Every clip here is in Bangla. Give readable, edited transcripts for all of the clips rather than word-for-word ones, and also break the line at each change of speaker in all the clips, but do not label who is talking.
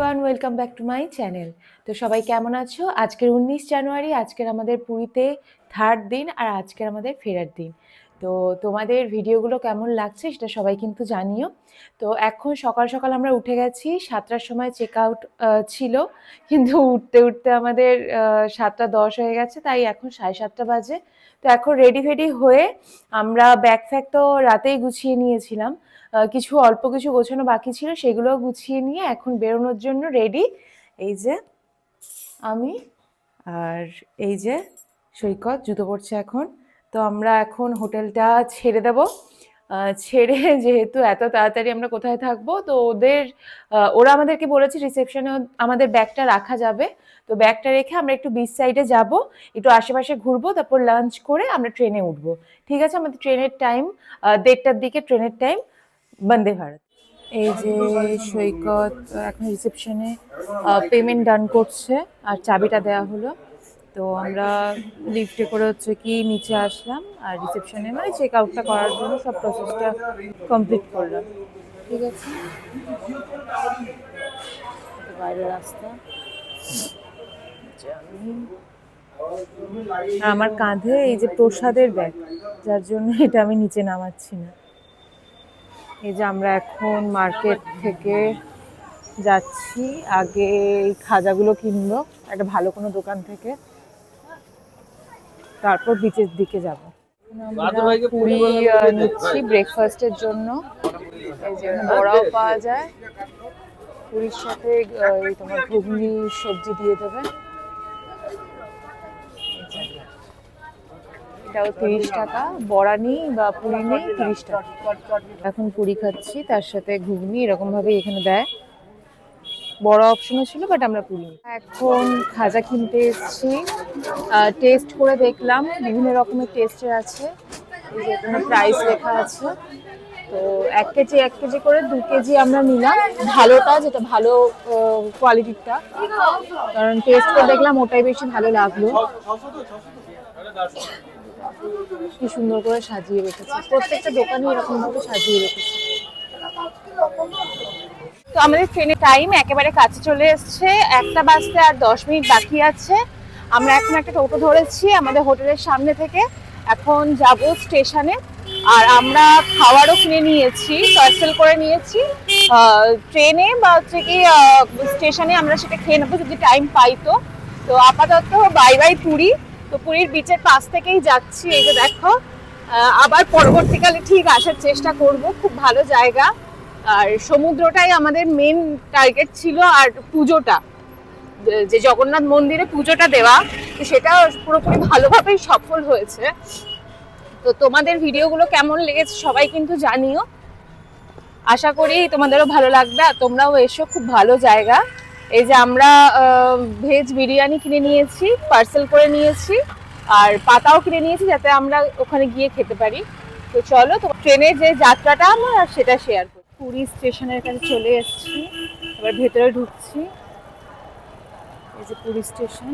Everyone, welcome back to my channel. তো সবাই কেমন আছো? আজকের 19 জানুয়ারি, আজকের আমাদের পুরীতে থার্ড দিন আর আজকের আমাদের ফেরার দিন। তো তোমাদের ভিডিওগুলো কেমন লাগছে সেটা সবাই কিন্তু জানিও। তো এখন সকাল সকাল আমরা উঠে গেছি, 7টার সময় চেক আউট ছিল, কিন্তু উঠতে উঠতে আমাদের 7টা 10 হয়ে গেছে, তাই এখন 7:30 বাজে। তো এখন রেডি ফেডি হয়ে আমরা ব্যাগ ফ্যাগ তো রাতেই গুছিয়ে নিয়েছিলাম, কিছু অল্প কিছু গোছানো বাকি ছিল, সেগুলো গুছিয়ে নিয়ে এখন বেরোনোর জন্য রেডি। এই যে আমি, আর এই যে সৈকত জুতো পরছে এখন। তো আমরা এখন হোটেলটা ছেড়ে দেব। ছেড়ে যেহেতু এত তাড়াতাড়ি আমরা কোথায় থাকবো, তো ওরা আমাদেরকে বলেছে রিসেপশনে আমাদের ব্যাগটা রাখা যাবে। তো ব্যাগটা রেখে আমরা একটু বিচ সাইডে যাব, একটু আশেপাশে ঘুরবো, তারপর লাঞ্চ করে আমরা ট্রেনে উঠবো। ঠিক আছে? আমাদের ট্রেনের টাইম 1:30টার দিকে, ট্রেনের টাইম বন্দে ভারত। এই যে সৈকত এখন রিসেপশনে পেমেন্ট ডান করছে আর চাবিটা দেওয়া হলো। তো আমরা লিফটে করে হচ্ছে কি নিচে আসলাম, আর রিসেপশনে মানে চেক আউটটা করার জন্য সব প্রসেসটা কমপ্লিট করলাম। ঠিক আছে, বাইরের রাস্তা। আর আমার কাঁধে এই যে প্রসাদের ব্যাগ, যার জন্য এটা আমি নিচে নামাচ্ছি না। এই যে আমরা এখন মার্কেট থেকে যাচ্ছি, আগে এই খাজাগুলো কিনবো একটা ভালো কোনো দোকান থেকে, তারপর বিচের দিকে যাব। আমরা পুরি নিচ্ছি ব্রেকফাস্টের জন্য। এই যে বড়াও পাওয়া যায়, পুরীর সাথে এই তোমার ঘুগনি সবজি দিয়ে দেবে। এটাও 30 টাকা, বড়া নিই বা পুরি নিই 30 টাকা। এখন পুরি খাচ্ছি, তার সাথে ঘুগনি এরকম ভাবে এখানে দেয়। বড় অপশনও ছিল, বাট আমরা পুরি। এখন খাজা কিনতে এসেছি, টেস্ট করে দেখলাম, বিভিন্ন রকমের টেস্টের আছে, এই যে এখানে প্রাইস লেখা আছে। তো 1 কেজি করে 2 কেজি আমরা নিলাম, ভালোটা যেটা ভালো কোয়ালিটিরটা, কারণ টেস্ট করে দেখলাম ওটাই বেশি ভালো লাগলো। কি সুন্দর করে সাজিয়ে রেখেছে, প্রত্যেকটা দোকানে এরকম ভাবে সাজিয়ে রেখেছে। তো আমাদের ট্রেনের টাইম একেবারে কাছে চলে এসছে, 1টা বাজতে আর 10 মিনিট বাকি আছে। আমরা এখন একটা টোটো ধরেছি আমাদের হোটেলের সামনে থেকে, এখন যাব স্টেশনে। আর আমরা খাবারও কিনে নিয়েছি, পার্সেল করে নিয়েছি, ট্রেনে বা হচ্ছে কি স্টেশনে আমরা সেটা খেয়ে নেবো যদি টাইম পাই। তো আপাতত বাই বাই পুরী। তো পুরীর বিচের পাশ থেকেই যাচ্ছি, এই যে দেখো। আবার পরবর্তীকালে ঠিক আসার চেষ্টা করব, খুব ভালো জায়গা। আর সমুদ্রটাই আমাদের মেন টার্গেট ছিল, আর পুজোটা, যে জগন্নাথ মন্দিরে পুজোটা দেওয়া, সেটা পুরোপুরি ভালোভাবেই সফল হয়েছে। তো তোমাদের ভিডিওগুলো কেমন লেগেছে সবাই কিন্তু জানিও, আশা করি তোমাদেরও ভালো লাগবে। আর তোমরাও এসো, খুব ভালো জায়গা। এই যে আমরা ভেজ বিরিয়ানি কিনে নিয়েছি, পার্সেল করে নিয়েছি, আর পাতাও কিনে নিয়েছি যাতে আমরা ওখানে গিয়ে খেতে পারি। তো চলো, তো ট্রেনের যে যাত্রাটা আমরা সেটা শেয়ার করি। পুরী স্টেশনের কাছে চলে এসেছি, এবার ভেতরে ঢুকছি। এই যে পুরী স্টেশন,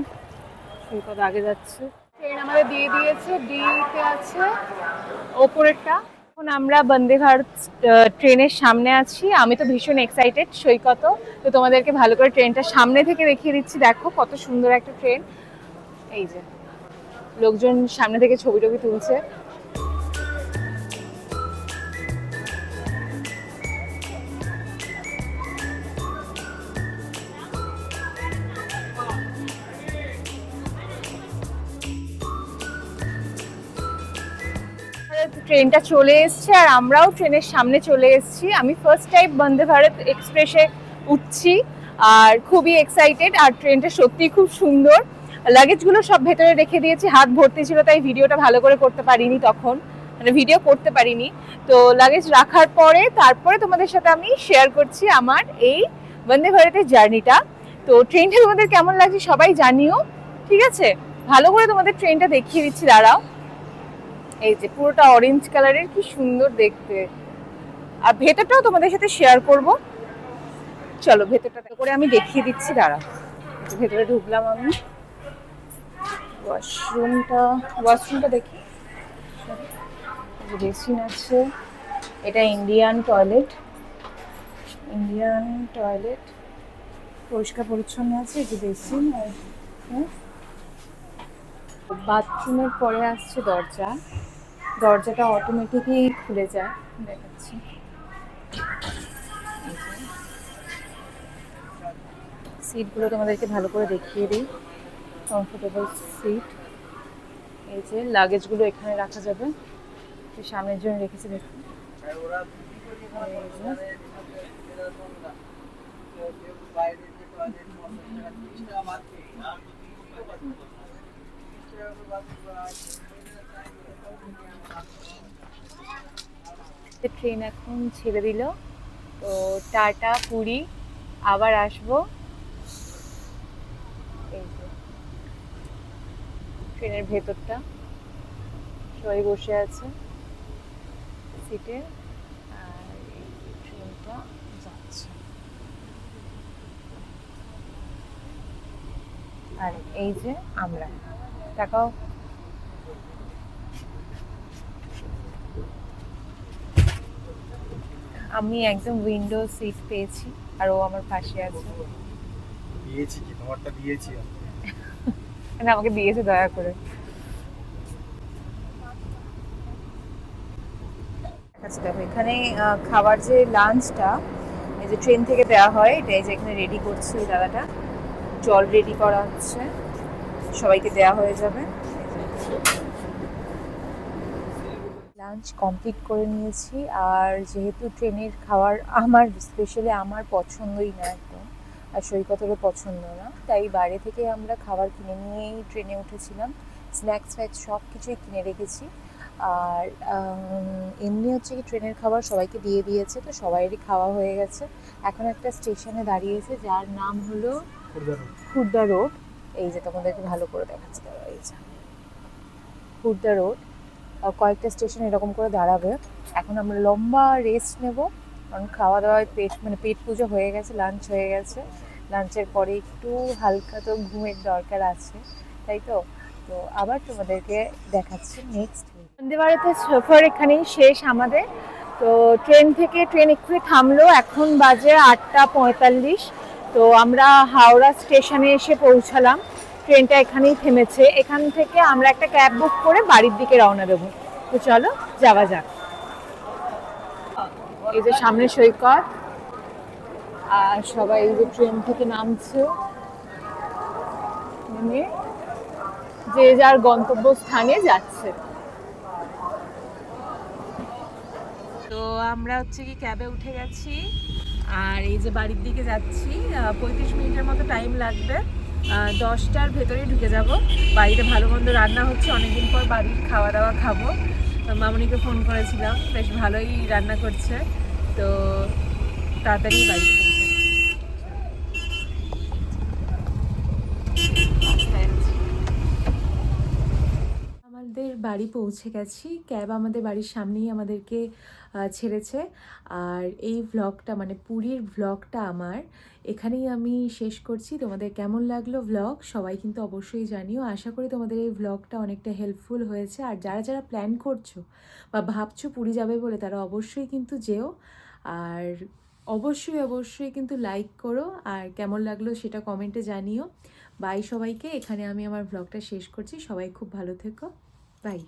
সৈকত আগে যাচ্ছে। ট্রেন আমাদের দিয়ে দিয়েছে, ডিতে আছে ওপরেরটা। এখন আমরা বন্দে ভারত ট্রেনের সামনে আছি, আমি তো ভীষণ এক্সাইটেড, সৈকত। তো তোমাদেরকে ভালো করে ট্রেনটা সামনে থেকে দেখিয়ে দিচ্ছি, দেখো কত সুন্দর একটা ট্রেন। এই যে লোকজন সামনে থেকে ছবি টবি তুলছে। ট্রেনটা চলে এসছে আর আমরাও ট্রেনের সামনে চলে এসেছি। আমি ফার্স্ট টাইম বন্দে ভারত এক্সপ্রেসে উঠছি আর খুবই এক্সাইটেড। আর ট্রেনটা সত্যি খুব সুন্দর। লাগেজগুলো সব ভেতরে রেখে দিয়েছি, হাত ভর্তি ছিল তাই ভিডিওটা ভালো করে করতে পারিনি, তখন মানে ভিডিও করতে পারিনি। তো লাগেজ রাখার পরে তারপরে তোমাদের সাথে আমি শেয়ার করছি আমার এই বন্দে ভারতের জার্নিটা। তো ট্রেনটা তোমাদের কেমন লাগছে সবাই জানিও, ঠিক আছে? ভালো করে তোমাদের ট্রেনটা দেখিয়ে দিচ্ছি, দাঁড়াও। এই যে পুরোটা অরেঞ্জ কালারের, কি সুন্দর দেখতে। আর ভেতরটাও তোমাদের সাথে শেয়ার করব, চলো ভেতরটা করে আমি দেখিয়ে দিচ্ছি, দাঁড়াও। ভেতরে ঢুকলাম আমি, ওয়াশরুমটা দেখি। বেসিন আছে, এটা ইন্ডিয়ান টয়লেট। পরিষ্কার পরিচ্ছন্ন আছে, এই যে বেসিন আর বাথরুমের পরে আসছে দরজা। দরজাটা অটোমেটিকই খুলে যায়, দেখাচ্ছি। সিটগুলো তোমাদেরকে ভালো করে দেখিয়ে দিই। Comfortable seat. এই যে লাগেজগুলো এখানে রাখা যাবে, সামনের জন্য রেখেছি দেখুন। ট্রেন এখন ছেড়ে দিল, তো টাটা পুরী, আবার আসবো। এই যে ট্রেনের ভেতরটা, সবাই বসে আছে সিটে, আর এই ট্রেনটা যাচ্ছে। আর এই যে আমরা, টাকাও আমি একদম উইন্ডো সিট পেয়েছি, আর ও আমার পাশে আছে।
দিয়েছি কি তোমারটা দিয়েছি
মানে আমাকে দিয়েছে দয়া করে। আচ্ছা দেখো, এখানে খাবার যে লাঞ্চটা এই যে ট্রেন থেকে দেওয়া হয়, এটা এই যে এখানে রেডি করছে ওই দাদাটা, জল রেডি করা হচ্ছে, সবাইকে দেওয়া হয়ে যাবে। লাঞ্চ কমপ্লিট করে নিয়েছি, আর যেহেতু ট্রেনের খাবার আমার স্পেশালি আমার পছন্দই না একদম, আর সৈকতেরও পছন্দ না, তাই বাইরে থেকে আমরা খাবার কিনে নিয়েই ট্রেনে উঠেছিলাম। স্ন্যাক্স ফ্যাক্স সব কিছুই কিনে রেখেছি। আর এমনি হচ্ছে কি ট্রেনের খাবার সবাইকে দিয়ে দিয়েছে, তো সবাইয়েরই খাওয়া হয়ে গেছে। এখন একটা স্টেশনে দাঁড়িয়েছে যার নাম হলো খুর্দা রোড। এই যে তোমাদেরকে ভালো করে দেখাচ্ছে, দাঁড়া, এই যে খুর্দা রোড। কয়েকটা স্টেশন এরকম করে দাঁড়াবে। এখন আমরা লম্বা রেস্ট নেব, কারণ খাওয়া দাওয়ায় পেট পুজো হয়ে গেছে, লাঞ্চ হয়ে গেছে। লাঞ্চের পরে একটু হালকা তো ঘুমের দরকার আছে, তাই তো। তো আবার তোমাদেরকে দেখাচ্ছি নেক্সট। বন্দে ভারতের সফর এখানেই শেষ আমাদের। তো ট্রেন একটু থামলো, এখন বাজে 8:45। তো আমরা হাওড়া স্টেশনে এসে পৌঁছালাম, ট্রেনটা এখানেই থেমেছে। এখান থেকে আমরা একটা ক্যাব বুক করে বাড়ির দিকে রওনা দেবো। তো চলো যাওয়া যাক। এই যে সামনে সৈকত, আর সবাই এই যে ট্রেন থেকে নামছে, নেমে যে যার গন্তব্য স্থানে যাচ্ছে। তো আমরা হচ্ছে কি ক্যাবে উঠে গেছি, আর এই যে বাড়ির দিকে যাচ্ছি। 35 মিনিটের মতো টাইম লাগবে, 10টার ভেতরেই ঢুকে যাব। বাড়িতে ভালো মন্দ রান্না হচ্ছে, অনেকদিন পর বাড়ির খাওয়া দাওয়া খাবো। মামনিকে ফোন করেছিলাম, বেশ ভালোই রান্না করছে, তো তাড়াতাড়ি বাড়িতে আমাদের বাড়ি পৌঁছে গেছি। ক্যাব আমাদের বাড়ির সামনেই আমাদেরকে ছেড়েছে। আর এই ভ্লগটা মানে পুরীর ভ্লগটা আমার এখানেই আমি শেষ করছি। তোমাদের কেমন লাগলো ভ্লগ সবাই কিন্তু অবশ্যই জানিও। আশা করি তোমাদের এই ভ্লগটা অনেকটা হেল্পফুল হয়েছে। আর যারা যারা প্ল্যান করছো বা ভাবছো পুরী যাবে বলে, তারা অবশ্যই কিন্তু যেও। আর অবশ্যই কিন্তু লাইক করো, আর কেমন লাগলো সেটা কমেন্টে জানিও। বাই সবাইকে, এখানে আমি আমার ভ্লগটা শেষ করছি। সবাই খুব ভালো থেকো, বাই।